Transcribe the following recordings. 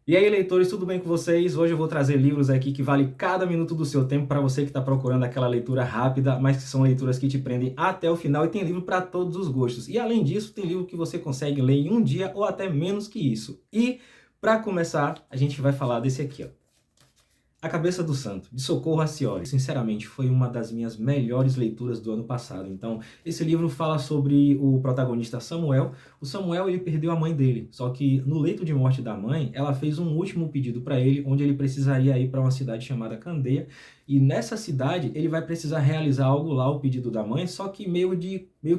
E aí, leitores, tudo bem com vocês? Hoje eu vou trazer livros aqui que valem cada minuto do seu tempo para você que está procurando aquela leitura rápida, mas que são leituras que te prendem até o final, e tem livro para todos os gostos. E além disso, tem livro que você consegue ler em um dia ou até menos que isso. E para começar, a gente vai falar desse aqui, ó. A Cabeça do Santo, de Socorro Acioli. Sinceramente, foi uma das minhas melhores leituras do ano passado. Então, esse livro fala sobre o protagonista Samuel. O Samuel, ele perdeu a mãe dele, só que no leito de morte da mãe, ela fez um último pedido para ele, onde ele precisaria ir para uma cidade chamada Candeia, e nessa cidade ele vai precisar realizar algo lá, o pedido da mãe, só que meio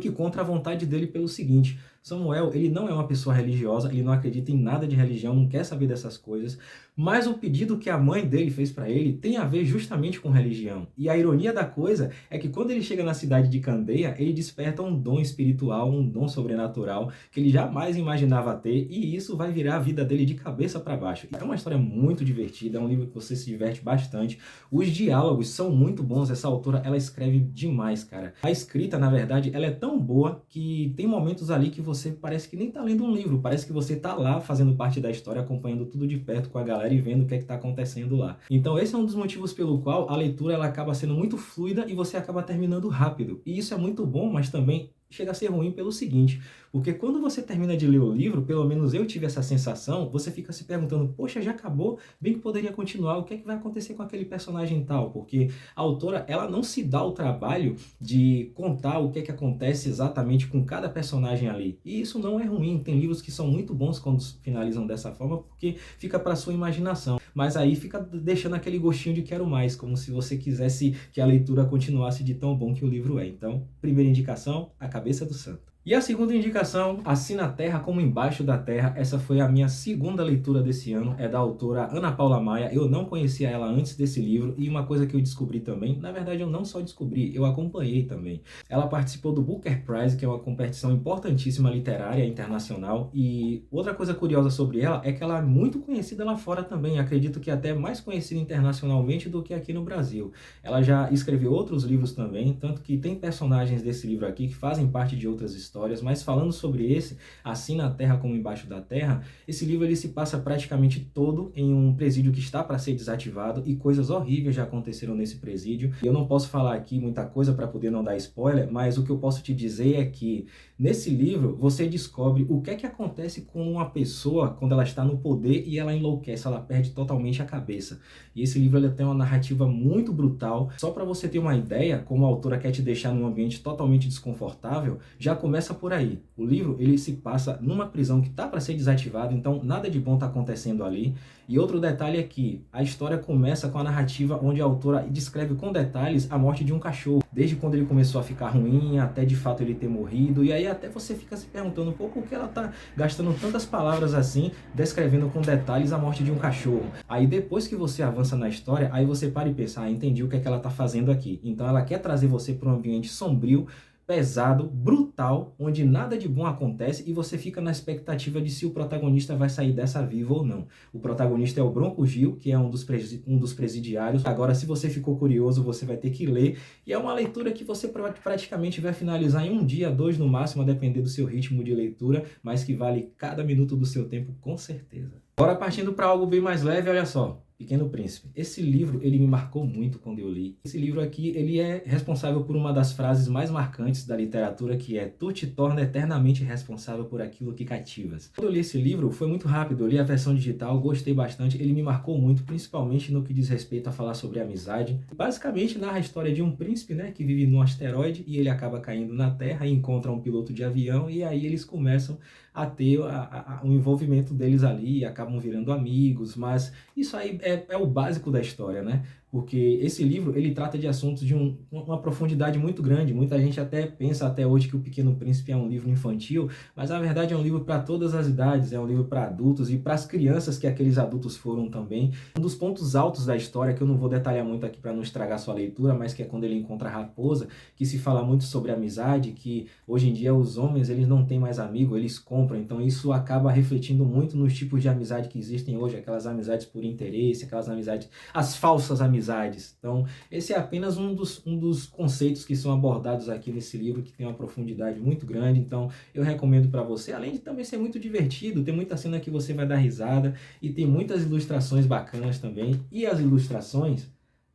que contra a vontade dele pelo seguinte: Samuel, ele não é uma pessoa religiosa, ele não acredita em nada de religião, não quer saber dessas coisas, mas o pedido que a mãe dele fez para ele tem a ver justamente com religião. E a ironia da coisa é que quando ele chega na cidade de Candeia, ele desperta um dom espiritual, um dom sobrenatural que ele jamais imaginava ter, e isso vai virar a vida dele de cabeça para baixo. É uma história muito divertida, é um livro que você se diverte bastante. Os diálogos são muito bons, essa autora, ela escreve demais, cara. A escrita, na verdade, ela é tão boa que tem momentos ali que você parece que nem tá lendo um livro, parece que você tá lá fazendo parte da história, acompanhando tudo de perto com a galera e vendo o que é que tá acontecendo lá. Então esse é um dos motivos pelo qual a leitura ela acaba sendo muito fluida e você acaba terminando rápido. E isso é muito bom, mas também chega a ser ruim pelo seguinte, porque quando você termina de ler o livro, pelo menos eu tive essa sensação, você fica se perguntando, poxa, já acabou? Bem que poderia continuar, o que é que vai acontecer com aquele personagem tal? Porque a autora, ela não se dá o trabalho de contar o que é que acontece exatamente com cada personagem ali. E isso não é ruim, tem livros que são muito bons quando finalizam dessa forma, porque fica para sua imaginação. Mas aí fica deixando aquele gostinho de quero mais, como se você quisesse que a leitura continuasse de tão bom que o livro é. Então, primeira indicação, A Cabeça do Santo. E a segunda indicação, Assim na Terra como Embaixo da Terra. Essa foi a minha segunda leitura desse ano, é da autora Ana Paula Maia. Eu não conhecia ela antes desse livro, e uma coisa que eu descobri também, na verdade eu não só descobri, eu acompanhei também. Ela participou do Booker Prize, que é uma competição importantíssima literária internacional, e outra coisa curiosa sobre ela é que ela é muito conhecida lá fora também, acredito que até mais conhecida internacionalmente do que aqui no Brasil. Ela já escreveu outros livros também, tanto que tem personagens desse livro aqui que fazem parte de outras histórias, mas falando sobre esse, Assim na Terra como Embaixo da Terra, esse livro ele se passa praticamente todo em um presídio que está para ser desativado, e coisas horríveis já aconteceram nesse presídio. Eu não posso falar aqui muita coisa para poder não dar spoiler, mas o que eu posso te dizer é que nesse livro você descobre o que é que acontece com uma pessoa quando ela está no poder e ela enlouquece, ela perde totalmente a cabeça. E esse livro ele tem uma narrativa muito brutal. Só para você ter uma ideia, como a autora quer te deixar num ambiente totalmente desconfortável, já começa por aí. O livro ele se passa numa prisão que está para ser desativada, então nada de bom está acontecendo ali. E outro detalhe é que a história começa com a narrativa onde a autora descreve com detalhes a morte de um cachorro, desde quando ele começou a ficar ruim, até de fato ele ter morrido. E aí até você fica se perguntando, pô, por que ela está gastando tantas palavras assim, descrevendo com detalhes a morte de um cachorro? Aí depois que você avança na história, aí você para e pensa, ah, entendi o que é que ela está fazendo aqui. Então ela quer trazer você para um ambiente sombrio, pesado, brutal, onde nada de bom acontece, e você fica na expectativa de se o protagonista vai sair dessa vivo ou não. O protagonista é o Bronco Gil, que é um dos presidiários. Agora, se você ficou curioso, você vai ter que ler, e é uma leitura que você praticamente vai finalizar em um dia, dois no máximo, a depender do seu ritmo de leitura, mas que vale cada minuto do seu tempo com certeza. Agora, partindo para algo bem mais leve, olha só. Pequeno Príncipe. Esse livro, ele me marcou muito quando eu li. Esse livro aqui, ele é responsável por uma das frases mais marcantes da literatura, que é: tu te torna eternamente responsável por aquilo que cativas. Quando eu li esse livro, foi muito rápido. Eu li a versão digital, gostei bastante. Ele me marcou muito, principalmente no que diz respeito a falar sobre amizade. Basicamente, narra a história de um príncipe, né, que vive num asteroide, e ele acaba caindo na Terra e encontra um piloto de avião, e aí eles começam a ter o envolvimento deles ali, e acabam virando amigos, mas isso aí é o básico da história, né? Porque esse livro, ele trata de assuntos de uma profundidade muito grande. Muita gente até pensa até hoje que O Pequeno Príncipe é um livro infantil, mas na verdade é um livro para todas as idades, é um livro para adultos e para as crianças que aqueles adultos foram também. Um dos pontos altos da história, que eu não vou detalhar muito aqui para não estragar sua leitura, mas que é quando ele encontra a raposa, que se fala muito sobre amizade, que hoje em dia os homens, eles não têm mais amigo, eles compram. Então isso acaba refletindo muito nos tipos de amizade que existem hoje, aquelas amizades por interesse, aquelas amizades, as falsas amizades, amizades. Então, esse é apenas um dos conceitos que são abordados aqui nesse livro, que tem uma profundidade muito grande. Então, eu recomendo para você, além de também ser muito divertido, tem muita cena que você vai dar risada e tem muitas ilustrações bacanas também. E as ilustrações,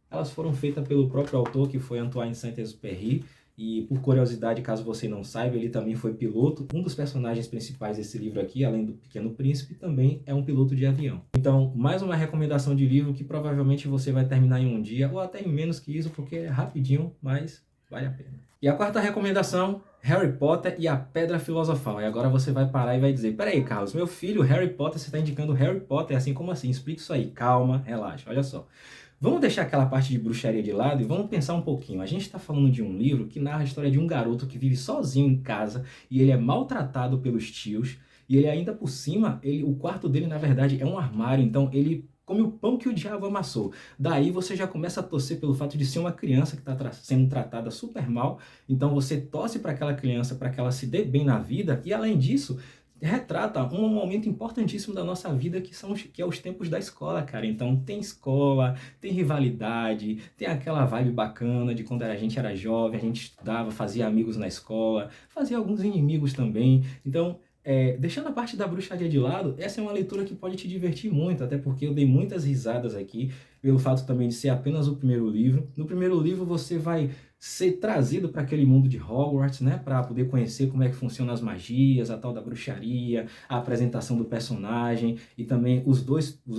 elas foram feitas pelo próprio autor, que foi Antoine Saint-Exupéry. E por curiosidade, caso você não saiba, ele também foi piloto. Um dos personagens principais desse livro aqui, além do Pequeno Príncipe, também é um piloto de avião. Então, mais uma recomendação de livro que provavelmente você vai terminar em um dia, ou até em menos que isso, porque é rapidinho, mas vale a pena. E a quarta recomendação, Harry Potter e a Pedra Filosofal. E agora você vai parar e vai dizer, peraí, Carlos, meu filho, Harry Potter, você está indicando Harry Potter, assim como assim? Explica isso aí, calma, relaxa, olha só. Vamos deixar aquela parte de bruxaria de lado e vamos pensar um pouquinho. A gente está falando de um livro que narra a história de um garoto que vive sozinho em casa e ele é maltratado pelos tios e ele ainda por cima, o quarto dele na verdade é um armário, então ele come o pão que o diabo amassou. Daí você já começa a torcer pelo fato de ser uma criança que está sendo tratada super mal, então você torce para aquela criança para que ela se dê bem na vida e além disso, retrata um momento importantíssimo da nossa vida que é os tempos da escola, cara. Então tem escola, tem rivalidade, tem aquela vibe bacana de quando a gente era jovem, a gente estudava, fazia amigos na escola, fazia alguns inimigos também. Então, deixando a parte da bruxaria de lado, essa é uma leitura que pode te divertir muito, até porque eu dei muitas risadas aqui, pelo fato também de ser apenas o primeiro livro. No primeiro livro você vai ser trazido para aquele mundo de Hogwarts, né, para poder conhecer como é que funcionam as magias, a tal da bruxaria, a apresentação do personagem e também os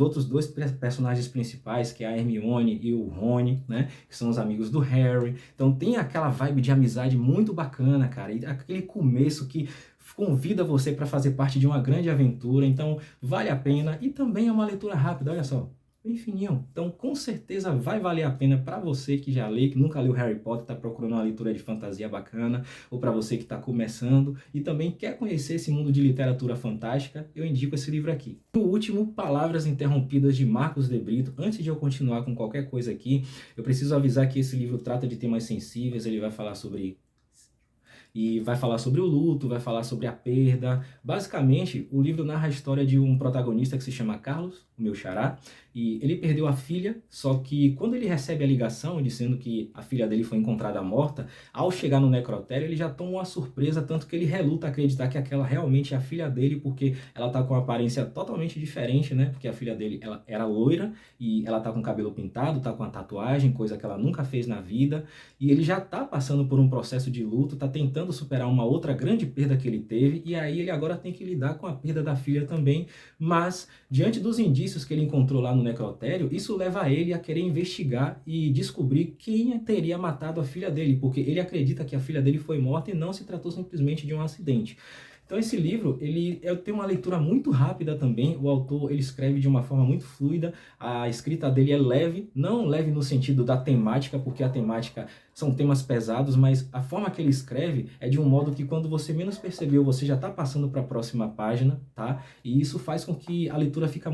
outros dois personagens principais, que é a Hermione e o Rony, né, que são os amigos do Harry. Então tem aquela vibe de amizade muito bacana, cara, e aquele começo que convida você para fazer parte de uma grande aventura, então vale a pena e também é uma leitura rápida, olha só. Bem fininho. Então, com certeza vai valer a pena para você que já lê, que nunca leu Harry Potter, está procurando uma leitura de fantasia bacana, ou para você que está começando e também quer conhecer esse mundo de literatura fantástica, eu indico esse livro aqui. O último, Palavras Interrompidas, de Marcos de Brito. Antes de eu continuar com qualquer coisa aqui, eu preciso avisar que esse livro trata de temas sensíveis, ele vai falar sobre o luto, vai falar sobre a perda. Basicamente, o livro narra a história de um protagonista que se chama Carlos, o meu xará, e ele perdeu a filha, só que quando ele recebe a ligação dizendo que a filha dele foi encontrada morta, ao chegar no necrotério ele já toma uma surpresa, tanto que ele reluta a acreditar que aquela realmente é a filha dele, porque ela tá com uma aparência totalmente diferente, né? Porque a filha dele, ela era loira e ela tá com o cabelo pintado, tá com a tatuagem, coisa que ela nunca fez na vida, e ele já tá passando por um processo de luto, tá tentando superar uma outra grande perda que ele teve, e aí ele agora tem que lidar com a perda da filha também, mas diante dos indícios que ele encontrou lá no necrotério, isso leva ele a querer investigar e descobrir quem teria matado a filha dele, porque ele acredita que a filha dele foi morta e não se tratou simplesmente de um acidente. Então esse livro, ele tem uma leitura muito rápida também, o autor ele escreve de uma forma muito fluida, a escrita dele é leve, não leve no sentido da temática, porque a temática são temas pesados, mas a forma que ele escreve é de um modo que quando você menos percebeu, você já está passando para a próxima página, tá? E isso faz com que a leitura fique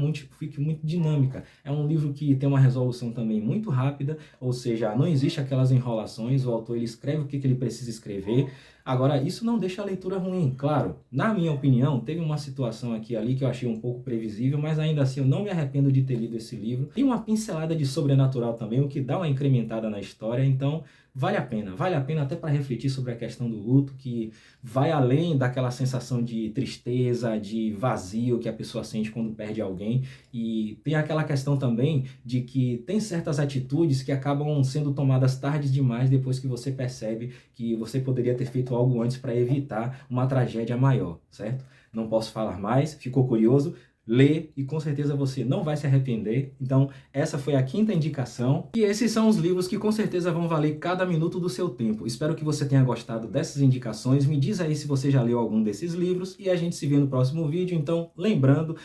muito dinâmica. É um livro que tem uma resolução também muito rápida, ou seja, não existe aquelas enrolações, o autor ele escreve o que ele precisa escrever. Agora, isso não deixa a leitura ruim, claro. Na minha opinião, teve uma situação aqui e ali que eu achei um pouco previsível, mas ainda assim eu não me arrependo de ter lido esse livro. Tem uma pincelada de sobrenatural também, o que dá uma incrementada na história, então vale a pena até para refletir sobre a questão do luto, que vai além daquela sensação de tristeza, de vazio que a pessoa sente quando perde alguém, e tem aquela questão também de que tem certas atitudes que acabam sendo tomadas tarde demais depois que você percebe que você poderia ter feito algo antes para evitar uma tragédia maior, certo? Não posso falar mais, ficou curioso? Lê e com certeza você não vai se arrepender. Então essa foi a quinta indicação e esses são os livros que com certeza vão valer cada minuto do seu tempo. Espero que você tenha gostado dessas indicações, me diz aí se você já leu algum desses livros e a gente se vê no próximo vídeo. Então lembrando